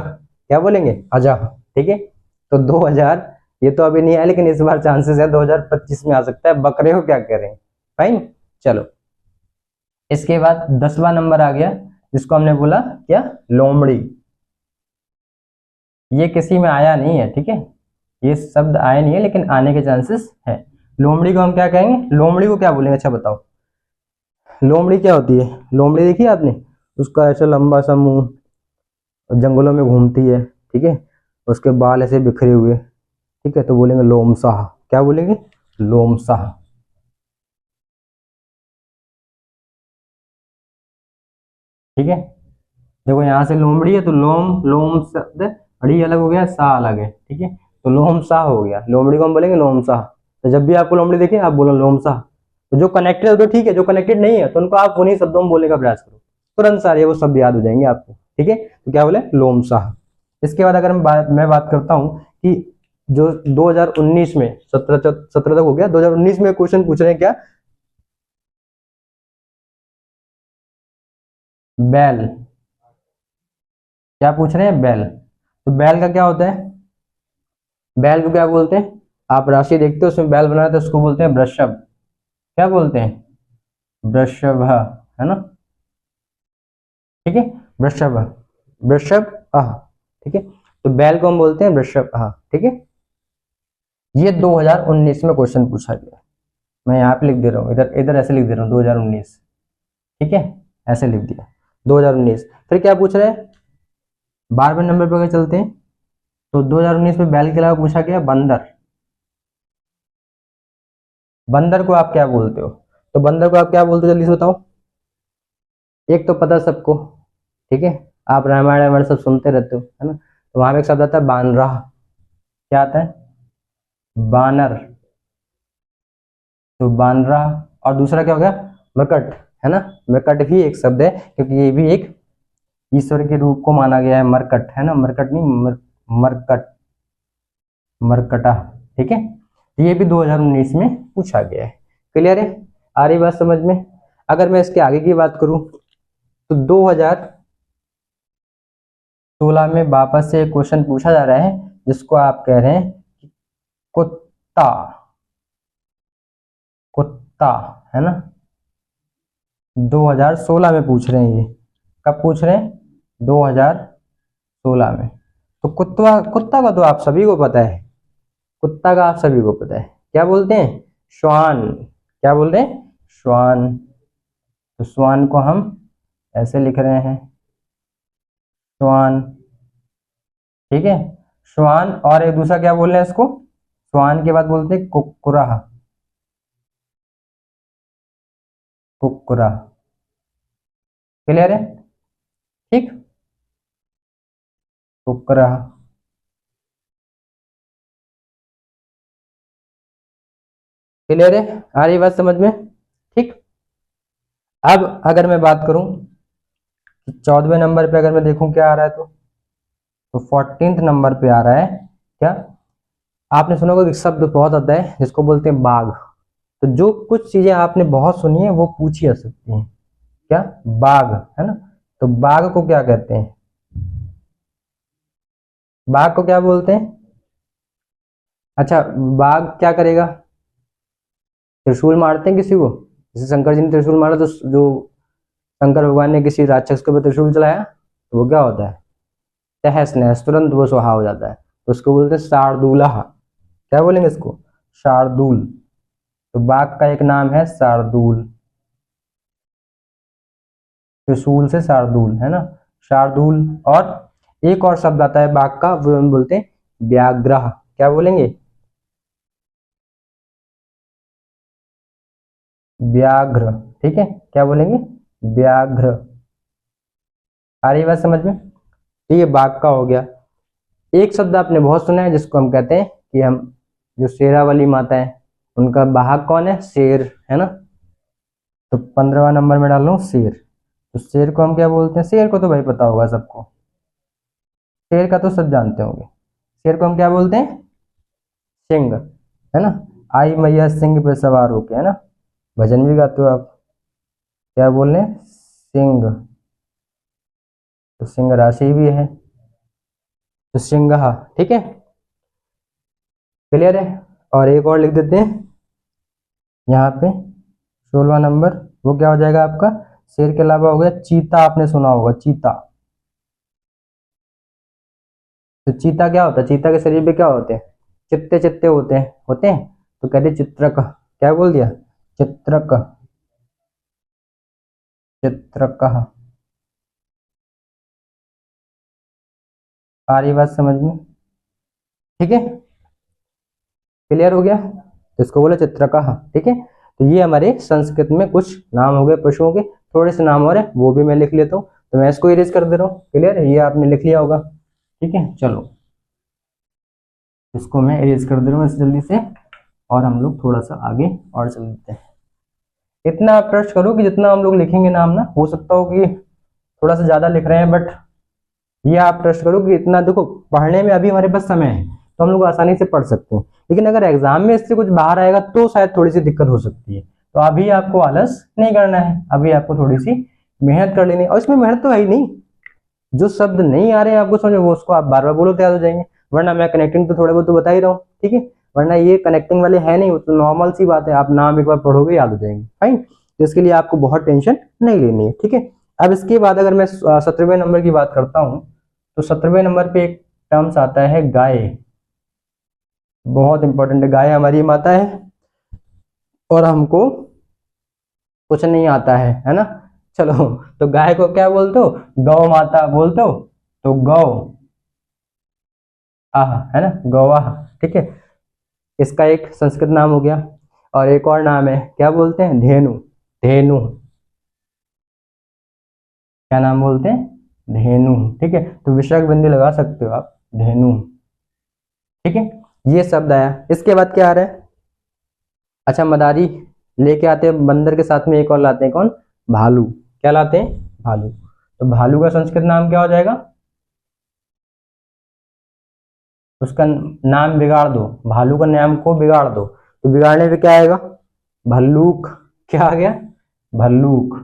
क्या बोलेंगे, आजा। ठीक है, तो 2000, ये तो अभी नहीं आया लेकिन इस बार चांसेस है 2025 में आ सकता है, बकरे को क्या करें। फाइन, चलो, इसके बाद 10वां नंबर आ गया, जिसको हमने बोला क्या, लोमड़ी। ये किसी में आया नहीं है, ठीक है, ये शब्द आया नहीं है लेकिन आने के चांसेस है। लोमड़ी को हम क्या कहेंगे, लोमड़ी को क्या बोलेंगे, अच्छा बताओ, लोमड़ी क्या होती है, लोमड़ी देखी है आपने, उसका ऐसा लंबा सा मुंह, जंगलों में घूमती है। ठीक है, उसके बाल ऐसे बिखरे हुए। ठीक है, तो बोलेंगे लोमशाह, क्या बोलेंगे, लोमशाह। ठीक है, देखो यहाँ से लोमड़ी है तो लोम, लोम शब्द अड़ी अलग हो गया, शाह अलग है। ठीक है, तो लोम शाह हो गया, लोमड़ी को हम बोलेंगे लोम शाह। तो जब भी आपको लोमड़ी देखे आप बोलो लोम शाह। तो जो कनेक्टेड है तो ठीक है, जो कनेक्टेड नहीं है तो उनको आप उन्हीं शब्दों में बोलने का प्रयास करो, तुरंत सारे वो शब्द याद हो जाएंगे आपको। ठीक है, तो क्या बोले, लोम शाह। इसके बाद अगर मैं बात करता हूँ कि जो 2019 में 17 तक हो गया, 2019 में क्वेश्चन पूछ रहे हैं क्या, बैल, क्या पूछ रहे हैं, बैल। तो बैल का क्या होता है, बैल को क्या बोलते हैं, आप राशि देखते हो उसमें बैल बना है तो उसको बोलते हैं वृषभ, क्या बोलते हैं, वृषभ, है ना। ठीक है, वृषभ, वृषभ आह। ठीक है, तो बैल को हम बोलते हैं वृषभ आह। ठीक है, ये 2019 में क्वेश्चन पूछा गया, मैं यहाँ पे लिख दे रहा हूँ, इधर इधर ऐसे लिख दे रहा हूँ 2019। ठीक है, ऐसे लिख दिया 2019। फिर क्या पूछ रहे हैं, 12वें नंबर पर अगर चलते हैं तो 2019 में बैल के अलावा पूछा गया बंदर। बंदर को आप क्या बोलते हो, तो बंदर को आप क्या बोलते हो जल्दी से बताओ, एक तो पता सबको, ठीक है, आप रामायण रामायण सब सुनते रहते हो, है ना, तो वहां पे एक शब्द आता है बानराह, क्या आता है, बानर, तो बानराह। और दूसरा क्या हो गया, मृकट, है ना, मृकट भी एक शब्द है क्योंकि ये भी एक ईश्वर के रूप को माना गया है, मरकट, है ना, मरकट नहीं मरकट, मरकटा। ठीक है, ये भी 2019 में पूछा गया है। क्लियर है, आ रही बात समझ में। अगर मैं इसके आगे की बात करूं तो 2016 में वापस से एक क्वेश्चन पूछा जा रहा है जिसको आप कह रहे हैं कुत्ता, कुत्ता, है ना, 2016 में पूछ रहे हैं ये, कब पूछ रहे हैं, 2016 में। तो कुत्ता, कुत्ता का तो आप सभी को पता है, कुत्ता का आप सभी को पता है, क्या बोलते हैं, श्वान, क्या बोलते हैं, श्वान। तो श्वान को हम ऐसे लिख रहे हैं, श्वान। ठीक है, श्वान, और एक दूसरा क्या बोल रहे हैं इसको, श्वान के बाद बोलते हैं कुक्कुरा, कुक्कुरा। क्लियर है, ठीक, कुक्कुरा। क्लियर है, आ रही बात समझ में, ठीक। अब अगर मैं बात करूं 14वें नंबर पे अगर मैं देखूं क्या आ रहा है, तो 14th नंबर पे आ रहा है क्या, आपने सुना होगा एक शब्द बहुत आता है जिसको बोलते हैं बाघ। तो जो कुछ चीजें आपने बहुत सुनी है वो पूछी जा सकती हैं, क्या, बाघ, है ना, तो बाघ को क्या कहते हैं, बाघ को क्या बोलते हैं, अच्छा, बाघ क्या करेगा, त्रिशूल मारते हैं किसी को, जैसे शंकर जी ने त्रिशूल मारा तो जो शंकर भगवान ने किसी राक्षस के ऊपर त्रिशूल चलाया तो वो क्या होता है, तहस नहस, तुरंत वो सुहा हो जाता है, तो उसको बोलते हैं शार्दूला, क्या बोलेंगे इसको, शार्दूल। तो बाघ का एक नाम है शार्दूल। त्रिशूल से शार्दूल, है ना, शार्दूल। और एक और शब्द आता है बाघ का, वो हम बोलते हैं व्याघ्र। क्या बोलेंगे? व्याघ्र। ठीक है, क्या बोलेंगे? व्याघ्र। आ रही बात समझ में? तो ये बाघ का हो गया। एक शब्द आपने बहुत सुना है जिसको हम कहते हैं कि हम जो शेरावाली माता है उनका वाहक कौन है? शेर, है ना। तो 15वां नंबर में डाल लूं शेर। तो शेर को हम क्या बोलते हैं? शेर को तो भाई पता होगा सबको, शेर का तो सब जानते होंगे। शेर को हम क्या बोलते हैं? सिंह, है ना। आई मैया सिंह पे सवार होके, है ना, भजन भी गाते हो आप। क्या बोल रहे हैं? सिंह। तो सिंह राशि भी है, तो सिंह। ठीक है, क्लियर है। और एक और लिख देते हैं यहाँ पे 16वां नंबर, वो क्या हो जाएगा आपका? शेर के अलावा हो गया चीता। आपने सुना होगा चीता। तो चीता क्या होता है? चीता के शरीर पे क्या होते हैं? चित्ते चित्ते होते हैं। तो कहते चित्रक। क्या बोल दिया? चित्रक, चित्रक। आ रही बात समझ में? ठीक है, क्लियर हो गया। तो इसको बोले चित्रक। ठीक है, तो ये हमारे संस्कृत में कुछ नाम हो गए पशुओं के। थोड़े से नाम और है, वो भी मैं लिख लेता हूँ। तो मैं इसको इरेज कर दे रहा हूँ। क्लियर है, ये आपने लिख लिया होगा। ठीक है, चलो इसको मैं इरेज कर दे रहा हूँ इस जल्दी से, और हम लोग थोड़ा सा आगे और चल देते हैं। इतना आप ट्रस्ट करो कि जितना हम लोग लिखेंगे नाम ना, हो सकता हो कि थोड़ा सा ज्यादा लिख रहे हैं, बट ये आप ट्रस्ट करो कि इतना, देखो पढ़ने में अभी हमारे पास समय है तो हम लोग आसानी से पढ़ सकते हैं, लेकिन अगर एग्जाम में इससे कुछ बाहर आएगा तो शायद थोड़ी सी दिक्कत हो सकती है। तो अभी आपको आलस नहीं करना है, अभी आपको थोड़ी सी मेहनत कर लेनी है। और इसमें मेहनत तो है ही नहीं, जो शब्द नहीं आ रहे हैं आपको समझ, वो उसको आप बार बार बोलो तो याद हो जाएंगे। वरना मैं कनेक्टिंग तो थोड़े बहुत तो बता ही रहा हूँ, ठीक है। वरना ये कनेक्टिंग वाले है नहीं, वो तो नॉर्मल सी बात है, आप नाम एक बार पढ़ोगे याद हो जाएंगे, फाइन। तो इसके लिए आपको बहुत टेंशन नहीं लेनी है, ठीक है। अब इसके बाद अगर मैं 17वें नंबर की बात करता हूँ, तो 17वें नंबर पे एक टर्म्स आता है गाय। बहुत इंपॉर्टेंट है, गाय हमारी माता है और हमको कुछ नहीं आता है ना। चलो, तो गाय को क्या बोलते हो? गौ माता बोलते हो। तो गौ आह, है ना, गौवाह। ठीक है, इसका एक संस्कृत नाम हो गया। और एक और नाम है, क्या बोलते हैं? धेनु। धेनु, क्या नाम बोलते हैं? धेनु। ठीक है, तो विसर्ग बिंदी लगा सकते हो आप, धेनु। ठीक है, ये शब्द आया। इसके बाद क्या आ रहा है? अच्छा, मदारी लेके आते हैं बंदर के साथ में, एक और लाते हैं, कौन? भालू। क्या लाते हैं? भालू। तो भालू का संस्कृत नाम क्या हो जाएगा? उसका नाम बिगाड़ दो, भालू का नाम को बिगाड़ दो, तो बिगाड़ने पे क्या आएगा? भल्लूक। क्या आ गया? भल्लूक।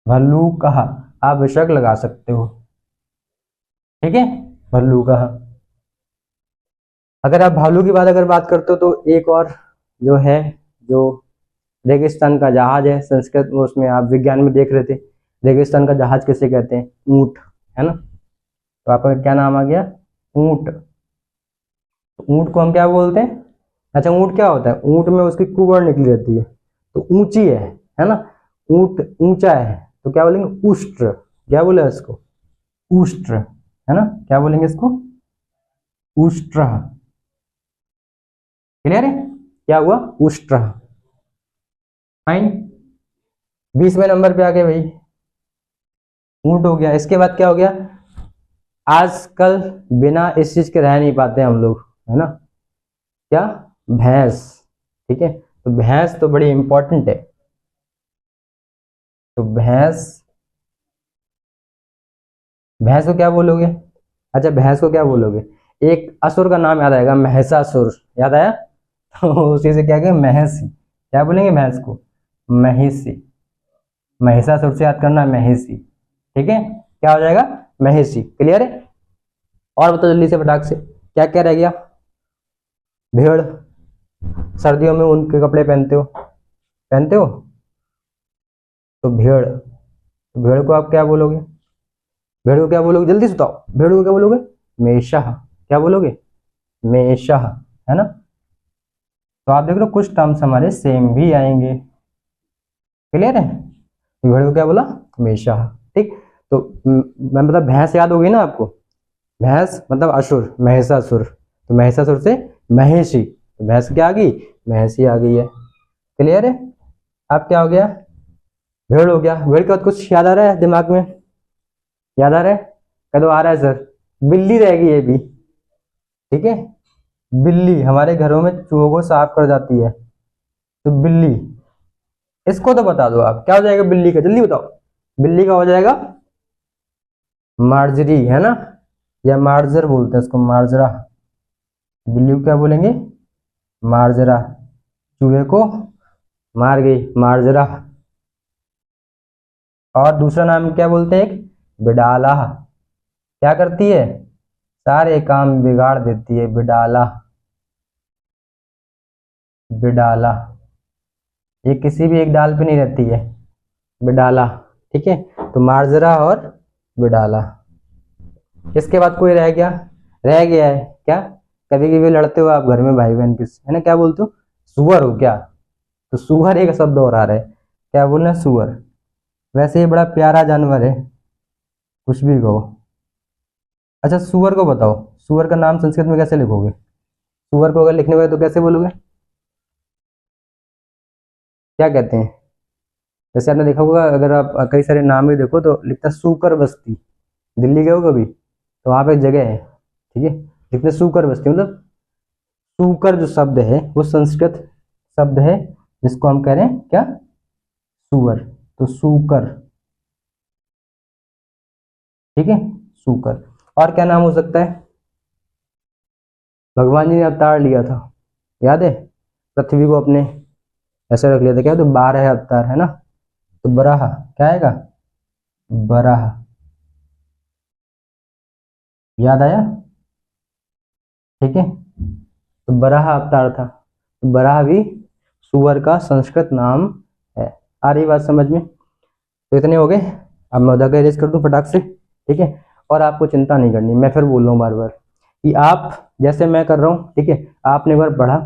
भल्लूक कहा, आप विसर्ग लगा सकते हो, ठीक है। भल्लू कहा। अगर आप भालू की बात अगर बात करते हो तो एक और जो है, जो रेगिस्तान का जहाज है, संस्कृत में उसमें आप विज्ञान में देख रहे थे, रेगिस्तान का जहाज किसे कहते हैं? ऊंट, है ना। तो आपका क्या नाम आ गया? ऊंट। ऊंट को हम क्या बोलते हैं? अच्छा, ऊंट क्या होता है? ऊंट में उसकी कुबड़ निकली रहती है, तो ऊंची है ना। ऊंट ऊंचा है, तो क्या बोलेंगे? उष्ट्र। क्या बोले इसको? उष्ट्र, है ना। क्या बोलेंगे इसको? उष्ट्र। क्लियर है, क्या हुआ? उष्ट्र। फाइन। 20वें नंबर पे आ गए भाई, ऊंट हो गया। इसके बाद क्या हो गया? आजकल बिना इस चीज के रह नहीं पाते हम लोग, है ना। क्या? भैंस। ठीक है, तो भैंस तो बड़ी इंपॉर्टेंट है। तो भैंस, भैंस को क्या बोलोगे? अच्छा, भैंस को क्या बोलोगे? एक असुर का नाम याद आएगा, महिषासुर। याद आया? तो उसी से क्या कहें? महिषी। क्या बोलेंगे भैंस को? महिषी। महिषासुर से याद करना, महिषी। ठीक है, क्या हो जाएगा? महिषी। क्लियर है। और बताओ जल्दी से फटाक से, क्या क्या रह गया? भेड़। सर्दियों में उनके कपड़े पहनते हो, पहनते हो। तो भेड़, तो भेड़ को आप क्या बोलोगे? भेड़ को क्या बोलोगे? जल्दी से बताओ, भेड़ को क्या बोलोगे? मेषा। क्या बोलोगे? मेषा, है ना। तो आप देख लो कुछ टर्म्स हमारे सेम भी आएंगे, क्लियर है? भेड़ को क्या बोला? हमेशा। ठीक, तो मैं मतलब भैंस याद होगी ना आपको? भैंस मतलब असुर, महिषासुर, तो महिषासुर से महेशी, तो भैंस क्या आ गई? महेशी आ गई है। क्लियर है? अब क्या हो गया? भेड़ हो गया। भेड़ के बाद कुछ याद आ रहा है दिमाग में? याद आ रहा है? कह दो आ रहा है सर। बिल्ली रह गई है भी। ठीक है, बिल्ली हमारे घरों में चूहों को साफ कर जाती है, तो बिल्ली, इसको तो बता दो आप, क्या हो जाएगा बिल्ली का? जल्दी बताओ। बिल्ली का हो जाएगा मार्जरी, है ना, या मार्जर बोलते हैं इसको, मार्जरा। बिल्ली को क्या बोलेंगे? मार्जरा। चूहे को मार गई, मार्जरा। और दूसरा नाम क्या बोलते हैं? एक बिडाला। क्या करती है? सारे काम बिगाड़ देती है, बिडाला। बिडाला, ये किसी भी एक डाल पे नहीं रहती है, बिडाला। ठीक है, तो मार्जरा और बिडाला। इसके बाद कोई रह गया? रह गया है क्या? कभी कभी लड़ते हो आप घर में भाई बहन किससे, है ना, क्या बोलते हो? सुअर हो क्या? तो सुअर एक शब्द और आ रहा है, क्या बोलना? सुअर। वैसे ये बड़ा प्यारा जानवर है, कुछ भी कहो। अच्छा, सुअर को बताओ, सुअर का नाम संस्कृत में कैसे लिखोगे? सुअर को अगर लिखने में तो कैसे बोलोगे? क्या कहते हैं? जैसे आपने देखा होगा, अगर आप कई सारे नाम भी देखो तो लिखता है सूकर बस्ती। दिल्ली गए हो कभी तो वहां पे एक जगह है, ठीक है, लिखते हैं सूकर बस्ती। मतलब सूकर जो शब्द है वो संस्कृत शब्द है, जिसको हम कह रहे हैं क्या? सुअर। तो सूकर। ठीक है, सूकर। और क्या नाम हो सकता है? भगवान जी ने अवतार लिया था, याद है? पृथ्वी को अपने ऐसे रख लिया था, क्या? तो 12 अवतार, है ना, तो बराह क्या आएगा? बराह। याद आया? ठीक है, तो बराह अवतार था, तो बराह भी सुअर का संस्कृत नाम है। आ रही बात समझ में? तो इतने हो गए। अब मैं उधर का इरेज कर दूं फटाक से, ठीक है। और आपको चिंता नहीं करनी, मैं फिर बोल रहा हूँ बार बार कि आप जैसे मैं कर रहा हूँ, ठीक है, आपने एक बार पढ़ा,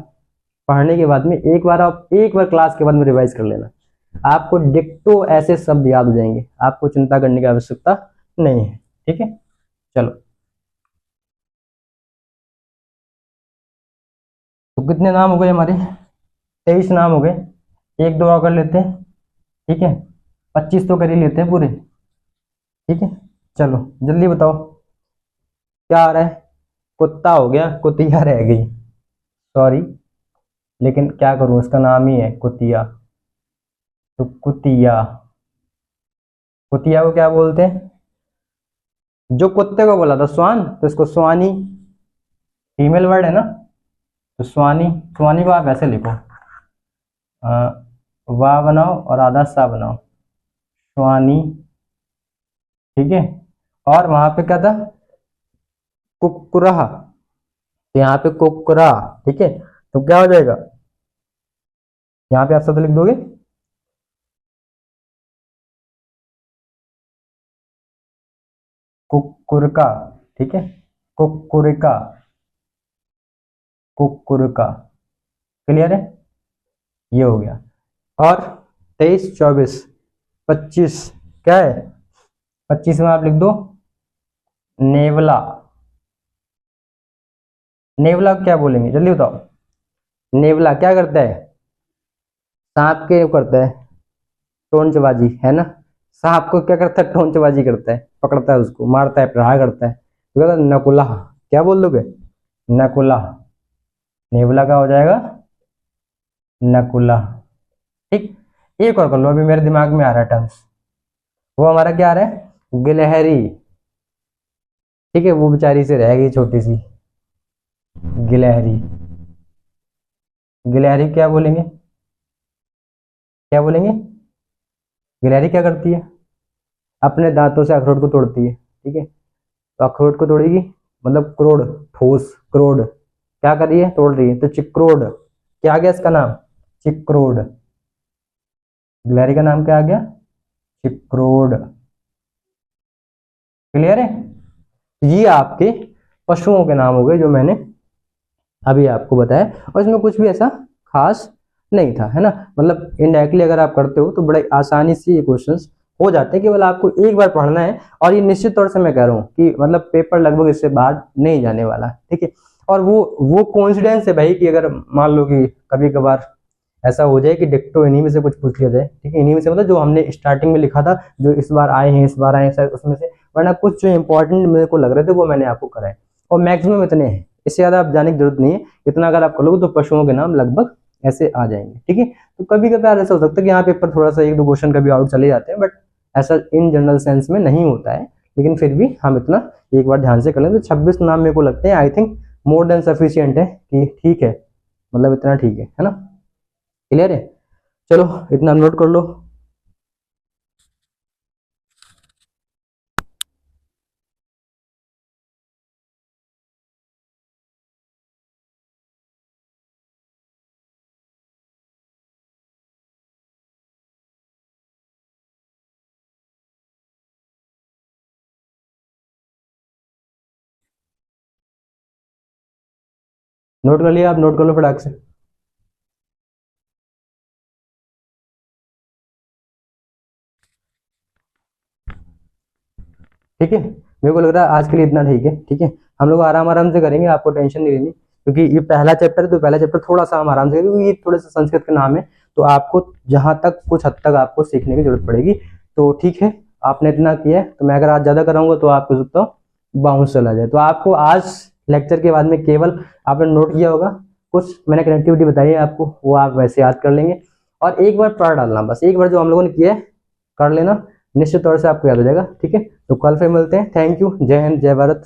पढ़ने के बाद में एक बार आप एक बार क्लास के बाद में रिवाइज कर लेना, आपको डिक्टो ऐसे शब्द याद हो जाएंगे, आपको चिंता करने की आवश्यकता नहीं है। ठीक है, चलो। तो कितने नाम हो गए हमारे? 23 नाम हो गए। एक दो और कर लेते हैं, ठीक है, 25 तो कर ही लेते हैं पूरे। ठीक है, चलो जल्दी बताओ क्या आ रहा है? कुत्ता हो गया, कुतिया रह गई, सॉरी, लेकिन क्या करूं, इसका नाम ही है कुतिया, तो कुतिया। कुतिया को क्या बोलते हैं? जो कुत्ते को बोला था स्वान, तो इसको स्वानी, फीमेल वर्ड है ना, तो स्वानी। स्वानी को आप ऐसे लिखो, वाह बनाओ और आधा सा बनाओ, स्वानी। ठीक है, और वहां पे क्या था? कुकुरा, तो यहाँ पे कुकुरा। ठीक है, तो क्या हो जाएगा? यहाँ पे आप शब्द लिख दोगे, कुकुरका। ठीक है, कुकुरका, कुकुरका। क्लियर है? ये हो गया। और 23, 24, 25 क्या है? 25 में आप लिख दो नेवला। नेवला क्या बोलेंगे, जल्दी बताओ। नेवला क्या करता है? सांप के करता है टोंचबाजी, है ना, सांप को क्या करता है? टोंचबाजी करता है, पकड़ता है उसको, मारता है, प्रहार करता है, तो कहता है नकुला। क्या बोल दोगे? नकुला। नेवला का हो जाएगा नकुला। ठीक, एक और कर लो, अभी मेरे दिमाग में आ रहा है टर्म्स, वो हमारा क्या आ रहा है? गिलहरी। ठीक है, वो बेचारी से रह गई छोटी सी, गिलहरी। गिलहरी क्या बोलेंगे? क्या बोलेंगे? गिलहरी क्या करती है? अपने दांतों से अखरोट को तोड़ती है, ठीक है, तो अखरोट को तोड़ेगी, मतलब क्रोड, ठोस क्रोड, क्या कर रही है? तोड़ रही है, तो चिक्रोड। क्या आ गया इसका नाम? चिक्रोड। गिलहरी का नाम क्या आ गया? चिक्रोड। क्लियर है? ये आपके पशुओं के नाम हो गए जो मैंने अभी आपको बताया, और इसमें कुछ भी ऐसा खास नहीं था, है ना। मतलब इनडायरेक्टली अगर आप करते हो तो बड़े आसानी से ये क्वेश्चंस हो जाते हैं, केवल आपको एक बार पढ़ना है। और ये निश्चित तौर से मैं कह रहा हूँ कि मतलब पेपर लगभग इससे बाहर नहीं जाने वाला, ठीक है। और वो कोइंसिडेंस है भाई कि अगर मान लो कि कभी कभार ऐसा हो जाए कि डिक्टो इन्हीं में से कुछ पूछ लिया जाए, ठीक है, इन्हीं में से मतलब जो हमने स्टार्टिंग में लिखा था, जो इस बार आए हैं, इस बार आए हैं सर, उसमें से, वरना कुछ जो इंपॉर्टेंट मेरे को लग रहे थे वो मैंने आपको कराए। और मैक्सिमम इतने हैं, इससे ज्यादा आप जाने की जरूरत नहीं है। इतना अगर आप करोगे तो पशुओं के नाम लगभग ऐसे आ जाएंगे, ठीक है। तो कभी कभी ऐसा हो सकता है कि यहाँ पेपर थोड़ा सा एक दो क्वेश्चन कभी आउट चले जाते हैं, बट ऐसा इन जनरल सेंस में नहीं होता है। लेकिन फिर भी हम इतना एक बार ध्यान से कर लें तो 26 नाम मेरे को लगते हैं, I think more than sufficient है, कि ठीक है, मतलब इतना ठीक है ना। क्लियर है, चलो इतना नोट कर लो। नोट कर लिया आप, नोट कर लो फटाक से। ठीक है, मेरे को लग रहा है आज के लिए इतना ठीक है, ठीक है। हम लोग आराम आराम से करेंगे, आपको टेंशन नहीं लेनी, क्योंकि ये पहला चैप्टर है, तो पहला चैप्टर थोड़ा सा हम आराम से करेंगे, क्योंकि ये थोड़ा सा संस्कृत का नाम है, तो आपको जहां तक कुछ हद तक आपको सीखने की जरूरत पड़ेगी। तो ठीक है, आपने इतना किया है, तो मैं अगर आज ज्यादा कराऊंगा तो आपको सकता हूँ बाउंस चला जाए। तो आपको आज लेक्चर के बाद में केवल आपने नोट किया होगा, कुछ मैंने कनेक्टिविटी बताई है आपको, वो आप वैसे याद कर लेंगे, और एक बार पढ़ डालना, बस एक बार जो हम लोगों ने किया है कर लेना, निश्चित तौर से आपको याद हो जाएगा, ठीक है। तो कल फिर मिलते हैं, थैंक यू, जय हिंद, जय भारत।